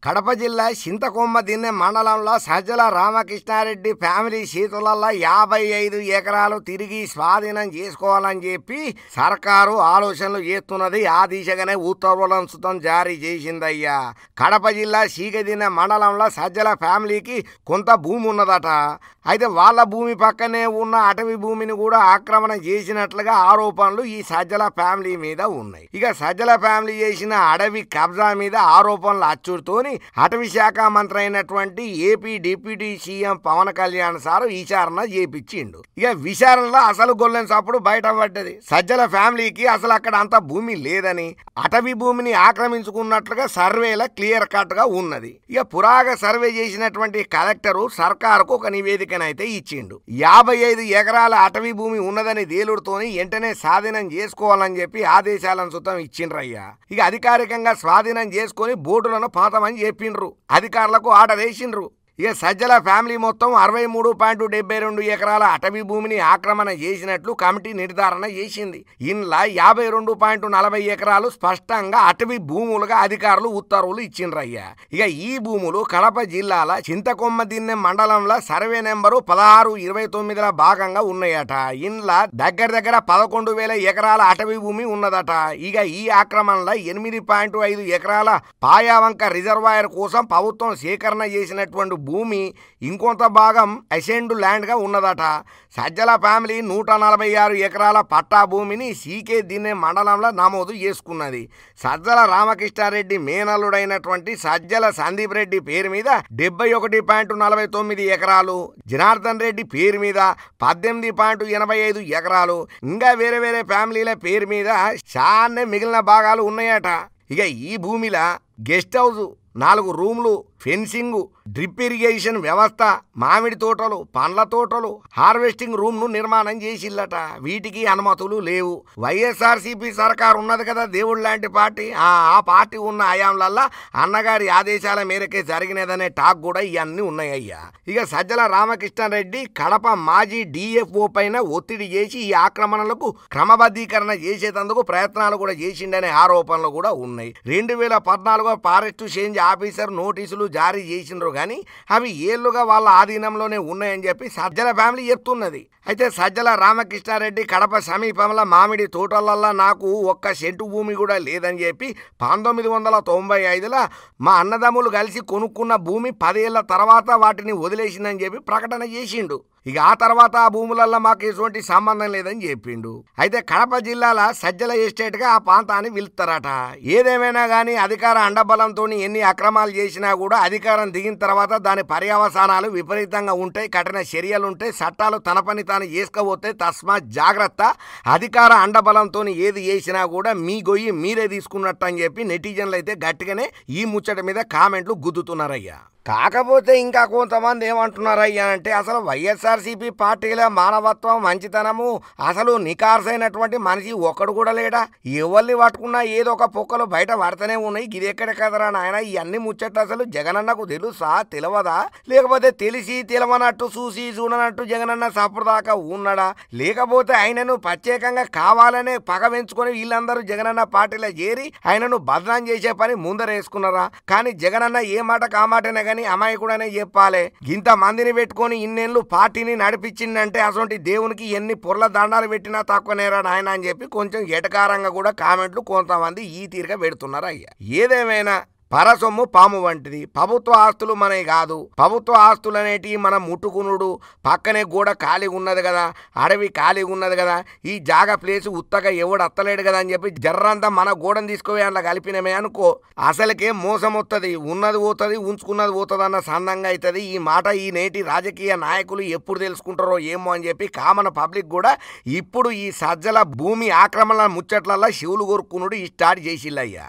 కడప జిల్లా చింతకొమ్మ దిన్నె మండలంలో సజ్జల రామకృష్ణారెడ్డి ఫ్యామిలీ చేతులలో 55 ఎకరాలు తిరిగి స్వాధీనం చేసుకోవాలని చెప్పి సర్కారు ఆలోచనలు చేస్తున్నది. ఆ దిశగానే ఉత్తర్వులను సుతం జారీ చేసిందయ్యా. కడప జిల్లా సీగదిన్నె మండలంలో సజ్జల ఫ్యామిలీకి కొంత భూమి ఉన్నదట. అయితే వాళ్ళ భూమి పక్కనే ఉన్న అటవీ భూమిని కూడా ఆక్రమణ చేసినట్లుగా ఆరోపణలు ఈ సజ్జల ఫ్యామిలీ మీద ఉన్నాయి. ఇక సజ్జల ఫ్యామిలీ చేసిన అడవి కబ్జా మీద ఆరోపణలు అచ్చుడుతోని అటవీ శాఖ మంత్రి అయినటువంటి AP deputy CM Pawan Kalyan sir విచారణ చేపించిండు. ఇక విచారణలో అసలు గొల్లెన్ సప్పుడు బయటపడ్డది. సజ్జల ఫ్యామిలీకి అసలు అక్కడ అంత భూమి లేదని, అటవీ భూమిని ఆక్రమించుకున్నట్లుగా సర్వేల క్లియర్ కట్ గా ఉన్నది. ఇక పురాగ సర్వే చేసినటువంటి కలెక్టరు సర్కారుకు ఒక నివేదికనైతే ఇచ్చిండు. 55 ఎకరాల అటవీ భూమి ఉన్నదని తేలుడుతోని వెంటనే స్వాధీనం చేసుకోవాలని చెప్పి ఆదేశాలను సుతం ఇచ్చిండ్రయ్యా. ఇక అధికారికంగా స్వాధీనం చేసుకొని బోర్డులను పాతమని చెప్పిండ్రు. అధికారులకు ఆర్డర్ వేసిండ్రు. ఇక సజ్జల ఫ్యామిలీ మొత్తం 63.72 ఎకరాల అటవీ భూమిని ఆక్రమణ చేసినట్లు కమిటీ నిర్ధారణ చేసింది. ఇంట్లో 52.40 ఎకరాలు స్పష్టంగా అటవీ భూములుగా అధికారులు ఉత్తర్వులు ఇచ్చిండ్రయ్యా. ఇక ఈ భూములు కడప జిల్లాల చింతకొమ్మ దిన్నె మండలంలో సర్వే నెంబరు 1629 భాగంగా ఉన్నాయట. ఇంట్లో దగ్గర 11,000 ఎకరాల అటవీ భూమి ఉన్నదట. ఇక ఈ ఆక్రమణలో 8.5 ఎకరాల పాయావంక రిజర్వాయర్ కోసం ప్రభుత్వం సేకరణ చేసినటువంటి భూమి ఇంకొంత భాగం అసెండ్ ల్యాండ్ గా ఉన్నదట. సజ్జల ఫ్యామిలీ 146 ఎకరాల పట్టా భూమిని సీకే దిన్నె మండలంలో నమోదు చేసుకున్నది. సజ్జల రామకృష్ణారెడ్డి మేనల్లుడైనటువంటి సజ్జల సందీప్ రెడ్డి పేరు మీద 71.49 ఎకరాలు, జనార్దన్ రెడ్డి పేరు మీద 18.85 ఎకరాలు, ఇంకా వేరే ఫ్యామిలీల పేరు మీద చానే మిగిలిన భాగాలు ఉన్నాయట. ఇక ఈ భూమిలో గెస్ట్ హౌస్, 4 రూమ్లు, ఫెన్సింగ్, డ్రిప్ ఇరిగేషన్ వ్యవస్థ, మామిడి తోటలు, పండ్ల తోటలు, హార్వెస్టింగ్ రూమ్ ను నిర్మాణం చేసిల్లట. వీటికి అనుమతులు లేవు. వైఎస్ఆర్సీపీ సర్కారు ఉన్నది కదా, దేవుడు లాంటి పార్టీ. ఆ పార్టీ ఉన్న హయాంలల్లా అన్నగారి ఆదేశాల మేరకే జరిగినదనే టాక్ కూడా ఇవన్నీ ఉన్నాయ్యా. ఇక సజ్జల రామకృష్ణారెడ్డి కడప మాజీ డిఎఫ్ఓ పైన ఒత్తిడి చేసి ఈ ఆక్రమణలకు క్రమబద్ధీకరణ చేసేందుకు ప్రయత్నాలు కూడా చేసిండనే ఆరోపణలు కూడా ఉన్నాయి. 2014 ఫారెస్ట్ చేంజ్ ఆఫీసర్ నోటీసులు జారీ చేసిండ్రు కానీ అవి ఏళ్లుగా వాళ్ళ ఆధీనంలోనే ఉన్నాయని చెప్పి సజ్జల ఫ్యామిలీ చెప్తున్నది. అయితే సజ్జల రామకృష్ణారెడ్డి కడప సమీపంలో మామిడి తోటలల్లో నాకు ఒక్క సెంటు భూమి కూడా లేదని చెప్పి 1995లో మా అన్నదమ్ములు కలిసి కొనుక్కున్న భూమి 10 ఏళ్ల తర్వాత వాటిని వదిలేసిందని చెప్పి ప్రకటన చేసిండు. ఇక ఆ తర్వాత ఆ భూములల్లో మాకు ఎటువంటి సంబంధం లేదని చెప్పిండు. అయితే కడప జిల్లాల సజ్జల ఎస్టేట్గా ఆ ప్రాంతాన్ని పిలుస్తారట. ఏదేమైనా కానీ అధికార అండబలంతో ఎన్ని అక్రమాలు చేసినా కూడా అధికారం దిగిన తర్వాత దాని పర్యవసానాలు విపరీతంగా ఉంటాయి, కఠిన చర్యలుంటాయి, చట్టాలు తన పని తాను చేసుకోబోతే తస్మాత్ జాగ్రత్త. అధికార అండబలంతో ఏది చేసినా కూడా మీ గొయ్యి మీరే తీసుకున్నట్టు అని చెప్పి నెటిజన్లు అయితే గట్టిగానే ఈ ముచ్చట మీద కామెంట్లు గుద్దుతున్నారయ్యా. కాకపోతే ఇంకా కొంతమంది ఏమంటున్నారయ్యా అంటే అసలు వైఎస్ఆర్సీపీ పార్టీల మానవత్వం, మంచితనము, అసలు నికార్సైనటువంటి మనిషి ఒక్కడు కూడా లేడా? ఎవరిని పట్టుకున్నా ఏదో ఒక పొక్కలు బయట పడుతూనే ఉన్నాయి. ఇది ఎక్కడ కదరా నాయన, ఇవన్నీ ముచ్చట్లు అసలు జగనన్నకు తెలుసా, తెలియదా? లేకపోతే తెలిసి తెలవనట్టు, చూసి చూడనట్టు జగనన్న సప్పుడుదాకా ఉన్నాడా? లేకపోతే ఆయనను ప్రత్యేకంగా కావాలనే పగ పెంచుకొని వీళ్ళందరూ జగనన్న పార్టీలో చేరి ఆయనను బదనాం చేసే పని ముందరేసుకున్నారా? కానీ జగనన్న ఏ మాట కామాటనే కానీ అమాయకుడనే చెప్పాలి. ఇంత మందిని పెట్టుకొని ఇన్నేళ్ళు పార్టీని నడిపించిందంటే అసలు దేవునికి ఎన్ని పొర్ల దండాలు పెట్టినా తక్కువనేరా నాయన అని చెప్పి కొంచెం ఎటకారంగా కూడా కామెంట్లు కొంతమంది ఈ తీరుగా పెడుతున్నారు అయ్యా. ఏదేమైనా పరసొమ్ము పాము వంటిది. ప్రభుత్వ ఆస్తులు మనవి కాదు. ప్రభుత్వ ఆస్తులు అనేటివి మనం ముట్టుకునుడు. పక్కనే గోడ ఖాళీగా ఉన్నది కదా, అడవి ఖాళీగా ఉన్నది కదా, ఈ జాగా ప్లేసు ఉత్తగా ఎవడు అత్తలేడు కదా అని చెప్పి జర్రంతా మన గోడను తీసుకుపోయి అందులో కలిపినమే అనుకో, అసలుకే మోసం వస్తుంది. ఉన్నది పోతుంది, ఉంచుకున్నది పోతుంది అన్న సందంగా అవుతుంది. ఈ మాట ఈ నేటి రాజకీయ నాయకులు ఎప్పుడు తెలుసుకుంటారో ఏమో అని చెప్పి కామన్ పబ్లిక్ కూడా ఇప్పుడు ఈ సజ్జల భూమి ఆక్రమణ ముచ్చట్లల్లో శివులు కోరుకునుడు స్టార్ట్ చేసిల్లయ్యా.